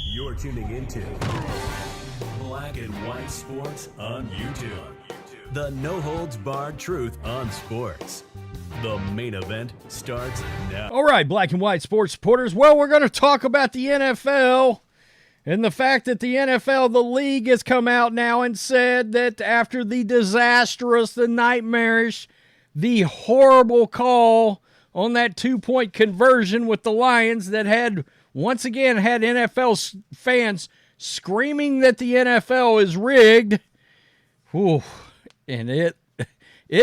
You're tuning into Black and White Sports on YouTube. The no-holds-barred truth on sports. The main event starts now. All right, Black and White Sports supporters. Well, we're going to talk about the NFL and the fact that the NFL, the league, has come out now and said that after the disastrous, the nightmarish, the horrible call on that two-point conversion with the Lions that had, once again, had NFL fans screaming that the NFL is rigged. Whew. And it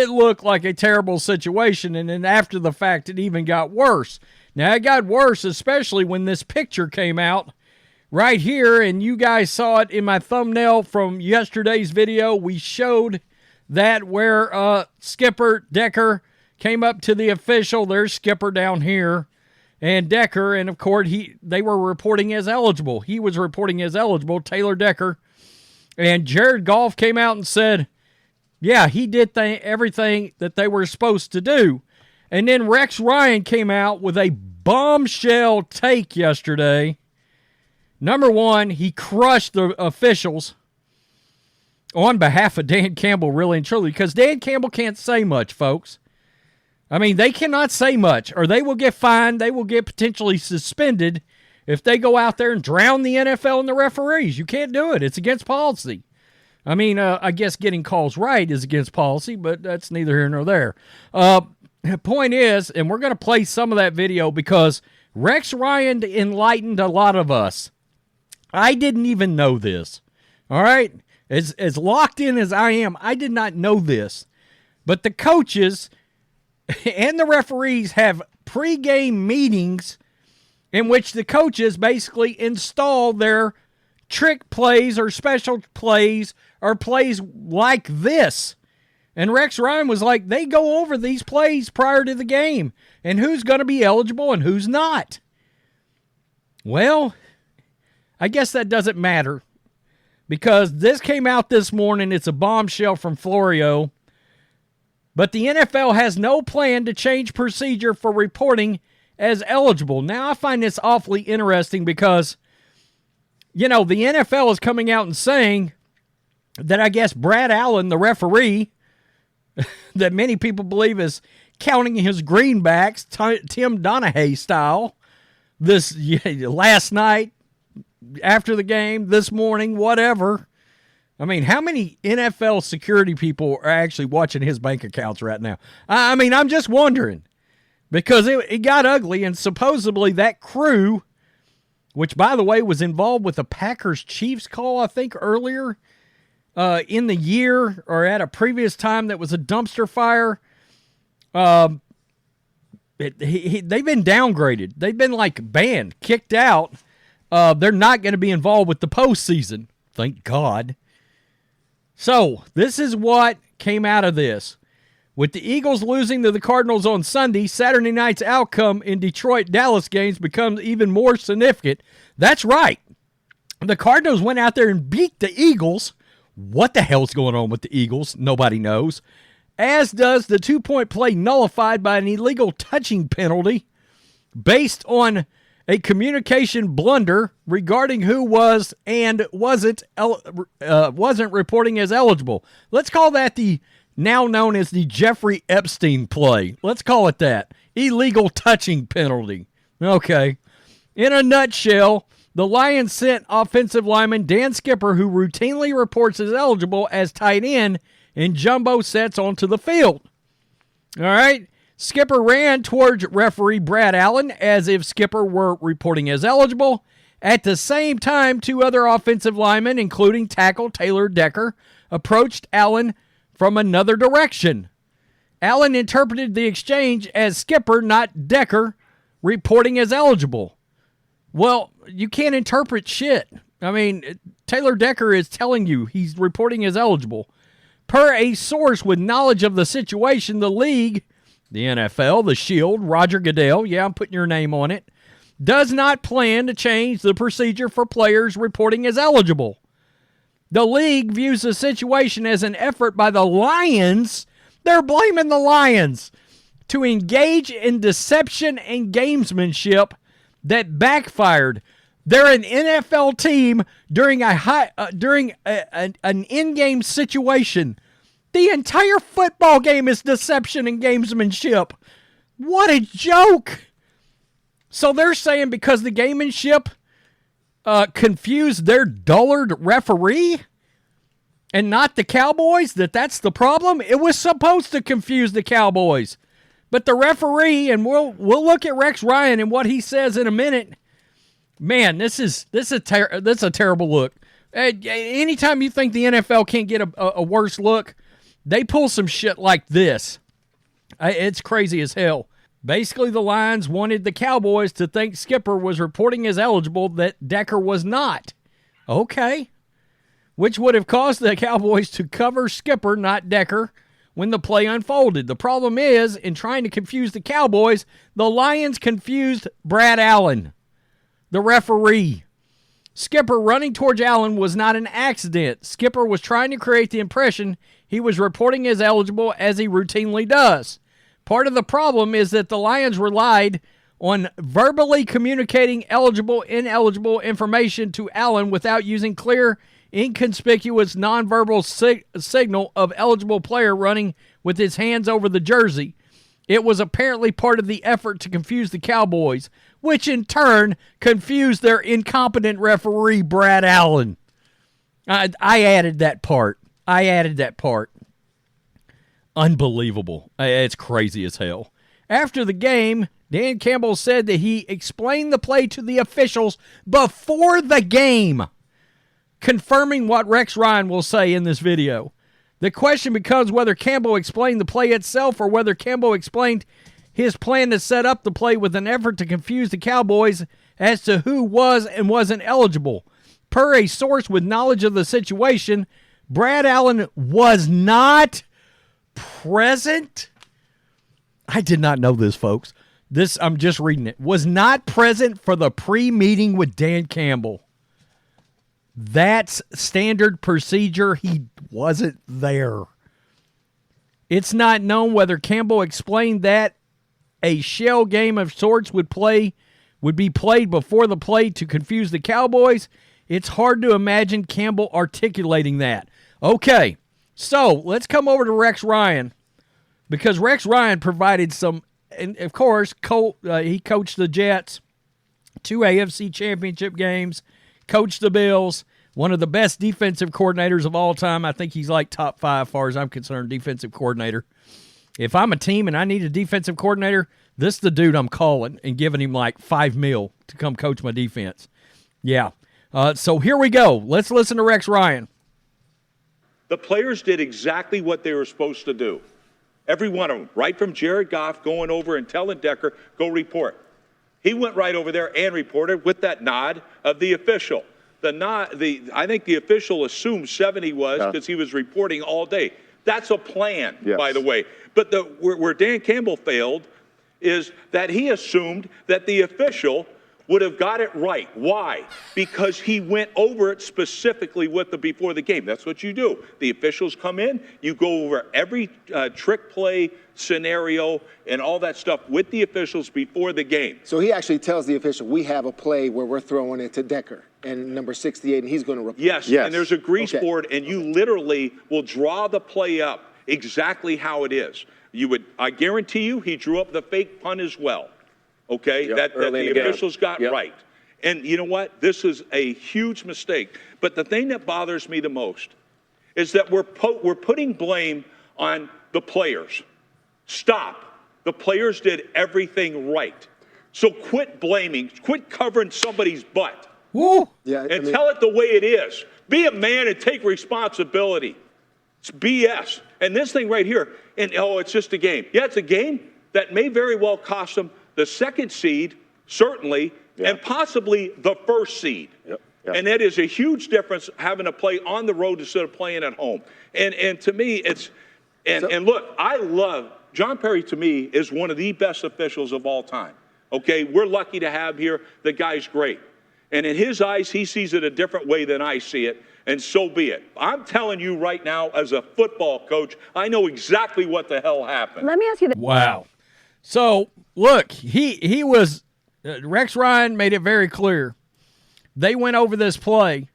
looked like a terrible situation, and then after the fact, it even got worse. Now, it got worse, especially when this picture came out right here, and you guys saw it in my thumbnail from yesterday's video. We showed that where Skipper Decker came up to the official. There's Skipper down here, and Decker, and of course, they were reporting as eligible. He was reporting as eligible, Taylor Decker, and Jared Goff came out and said, yeah, he did everything that they were supposed to do. And then Rex Ryan came out with a bombshell take yesterday. Number one, he crushed the officials on behalf of Dan Campbell, really and truly, because Dan Campbell can't say much, folks. I mean, they cannot say much, or they will get fined. They will get potentially suspended if they go out there and drown the NFL and the referees. You can't do it. It's against policy. I mean, I guess getting calls right is against policy, but that's neither here nor there. The point is, and we're going to play some of that video because Rex Ryan enlightened a lot of us. I didn't even know this. All right? As locked in as I am, I did not know this. But the coaches and the referees have pregame meetings in which the coaches basically install their trick plays or special plays or plays like this. And Rex Ryan was like, they go over these plays prior to the game and who's going to be eligible and who's not. Well, I guess that doesn't matter because this came out this morning. It's a bombshell from Florio. But the NFL has no plan to change procedure for reporting as eligible. Now, I find this awfully interesting because, you know, the NFL is coming out and saying that I guess Brad Allen, the referee, that many people believe is counting his greenbacks, Tim Donahue style, this last night, after the game, this morning, whatever. I mean, how many NFL security people are actually watching his bank accounts right now? I mean, I'm just wondering because it got ugly, and supposedly that crew, which, by the way, was involved with the Packers-Chiefs call, I think, earlier in the year or at a previous time that was a dumpster fire, they've been downgraded. They've been, like, banned, kicked out. They're not going to be involved with the postseason. Thank God. So, this is what came out of this. With the Eagles losing to the Cardinals on Sunday, Saturday night's outcome in Detroit-Dallas games becomes even more significant. That's right. The Cardinals went out there and beat the Eagles. What the hell's going on with the Eagles? Nobody knows. As does the two-point play nullified by an illegal touching penalty based on a communication blunder regarding who was and wasn't reporting as eligible. Let's call that the now known as the Jeffrey Epstein play. Let's call it that. Illegal touching penalty. Okay. In a nutshell, the Lions sent offensive lineman Dan Skipper, who routinely reports as eligible as tight end in jumbo sets, onto the field. All right. Skipper ran towards referee Brad Allen as if Skipper were reporting as eligible. At the same time, two other offensive linemen, including tackle Taylor Decker, approached Allen from another direction. Allen interpreted the exchange as Skipper, not Decker, reporting as eligible. Well, you can't interpret shit. I mean, Taylor Decker is telling you he's reporting as eligible. Per a source with knowledge of the situation, the league, the NFL, the Shield, Roger Goodell, yeah, I'm putting your name on it, does not plan to change the procedure for players reporting as eligible. The league views the situation as an effort by the Lions, they're blaming the Lions, to engage in deception and gamesmanship that backfired. They're an NFL team during an in-game situation. The entire football game is deception and gamesmanship. What a joke. So they're saying because the gamemanship confused their dullard referee and not the Cowboys, that's the problem? It was supposed to confuse the Cowboys. But the referee, and we'll look at Rex Ryan and what he says in a minute. Man, this is a terrible look. Anytime you think the NFL can't get a worse look, they pull some shit like this. It's crazy as hell. Basically, the Lions wanted the Cowboys to think Skipper was reporting as eligible that Decker was not. Okay. Which would have caused the Cowboys to cover Skipper, not Decker, when the play unfolded. The problem is, in trying to confuse the Cowboys, the Lions confused Brad Allen, the referee. Skipper running towards Allen was not an accident. Skipper was trying to create the impression he was reporting as eligible, as he routinely does. Part of the problem is that the Lions relied on verbally communicating eligible, ineligible information to Allen without using clear, inconspicuous, nonverbal signal of eligible player running with his hands over the jersey. It was apparently part of the effort to confuse the Cowboys, which in turn confused their incompetent referee, Brad Allen. I added that part. Unbelievable. It's crazy as hell. After the game, Dan Campbell said that he explained the play to the officials before the game, confirming what Rex Ryan will say in this video. The question becomes whether Campbell explained the play itself or whether Campbell explained his plan to set up the play with an effort to confuse the Cowboys as to who was and wasn't eligible. Per a source with knowledge of the situation, Brad Allen was not present. I did not know this, folks. I'm just reading it. Was not present for the pre-meeting with Dan Campbell. That's standard procedure. He wasn't there. It's not known whether Campbell explained that a shell game of sorts would be played before the play to confuse the Cowboys. It's hard to imagine Campbell articulating that. Okay, so let's come over to Rex Ryan, because Rex Ryan provided some, and of course, he coached the Jets, 2 AFC championship games, coached the Bills, one of the best defensive coordinators of all time. I think he's like top 5 as far as I'm concerned, defensive coordinator. If I'm a team and I need a defensive coordinator, this is the dude I'm calling and giving him like $5 million to come coach my defense. Yeah. So here we go. Let's listen to Rex Ryan. The players did exactly what they were supposed to do. Every one of them, right from Jared Goff going over and telling Decker, go report. He went right over there and reported with that nod of the official. I think the official assumed 70 was because he was reporting all day. That's a plan, by the way. But where Dan Campbell failed is that he assumed that the official would have got it right. Why? Because he went over it specifically before the game. That's what you do. The officials come in, you go over every trick play scenario and all that stuff with the officials before the game. So he actually tells the official, we have a play where we're throwing it to Decker and number 68, and he's going to report. Yes, and there's a grease board, and you literally will draw the play up exactly how it is. I guarantee you he drew up the fake punt as well. Okay, that the officials got right. And you know what? This is a huge mistake. But the thing that bothers me the most is that we're putting blame on the players. Stop. The players did everything right. So quit blaming, quit covering somebody's butt. Woo. And tell it the way it is. Be a man and take responsibility. It's BS. And this thing right here, it's just a game. Yeah, it's a game that may very well cost them the second seed, certainly, and possibly the first seed. And that is a huge difference having to play on the road instead of playing at home. And to me, and look, I love, John Perry to me is one of the best officials of all time. Okay, we're lucky to have here. The guy's great. And in his eyes, he sees it a different way than I see it, and so be it. I'm telling you right now, as a football coach, I know exactly what the hell happened. Let me ask you this. Wow. So, look, he was Rex Ryan made it very clear. They went over this play.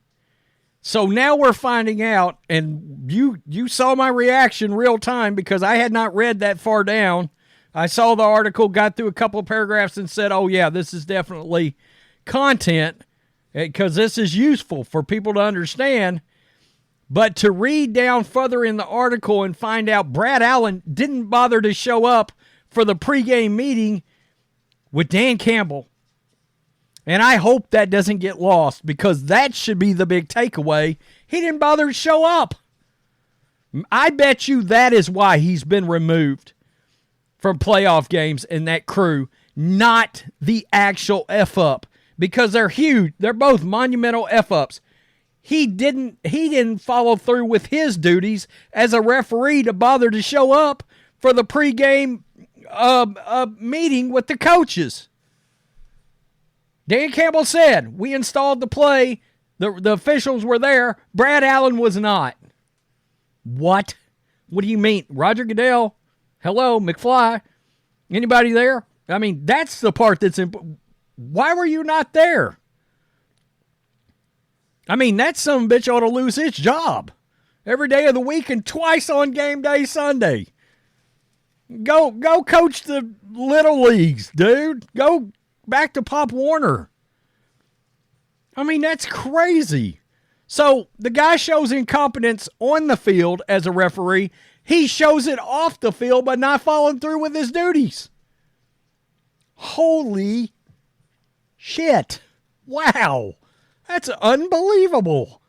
So now we're finding out, and you saw my reaction real time because I had not read that far down. I saw the article, got through a couple of paragraphs, and said, oh, yeah, this is definitely content because this is useful for people to understand. But to read down further in the article and find out Brad Allen didn't bother to show up for the pregame meeting with Dan Campbell. And I hope that doesn't get lost because that should be the big takeaway. He didn't bother to show up. I bet you that is why he's been removed from playoff games and that crew, not the actual F-up, because they're huge. They're both monumental F-ups. He didn't follow through with his duties as a referee to bother to show up for the pregame meeting with the coaches. Dan Campbell said, we installed the play. The officials were there. Brad Allen was not. What? What do you mean? Roger Goodell? Hello, McFly? Anybody there? I mean, that's the part that's important. Why were you not there? I mean, that son of a bitch ought to lose his job every day of the week and twice on game day Sunday. Go coach the little leagues, dude. Go back to Pop Warner. I mean, that's crazy. So the guy shows incompetence on the field as a referee. He shows it off the field by not following through with his duties. Holy shit. Wow. That's unbelievable.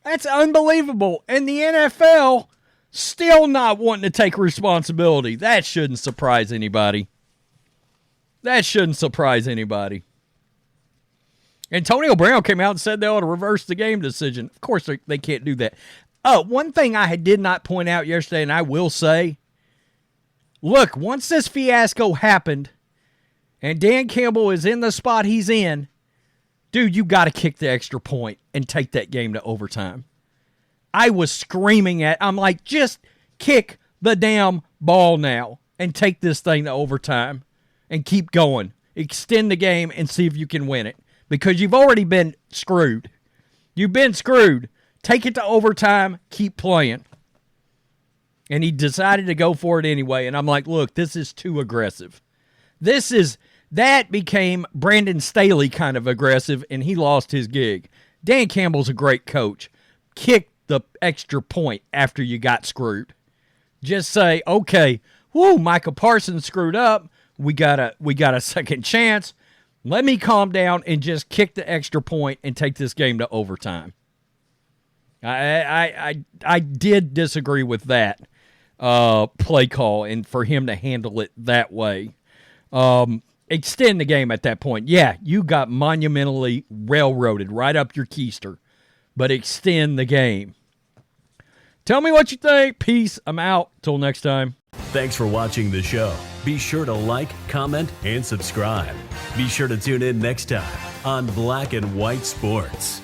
That's unbelievable. And the NFL still not wanting to take responsibility. That shouldn't surprise anybody. That shouldn't surprise anybody. Antonio Brown came out and said they ought to reverse the game decision. Of course, they can't do that. One thing I did not point out yesterday, and I will say, look, once this fiasco happened and Dan Campbell is in the spot he's in, dude, you got to kick the extra point and take that game to overtime. I was screaming I'm like, just kick the damn ball now and take this thing to overtime and keep going. Extend the game and see if you can win it because you've already been screwed. You've been screwed. Take it to overtime. Keep playing. And he decided to go for it anyway. And I'm like, look, this is too aggressive. That became Brandon Staley kind of aggressive, and he lost his gig. Dan Campbell's a great coach. Kick the extra point after you got screwed. Just say, okay, Micah Parsons screwed up. We got a second chance. Let me calm down and just kick the extra point and take this game to overtime. I did disagree with that play call and for him to handle it that way. Extend the game at that point. Yeah, you got monumentally railroaded right up your keister, but extend the game. Tell me what you think. Peace. I'm out. Till next time. Thanks for watching the show. Be sure to like, comment, and subscribe. Be sure to tune in next time on Black and White Sports.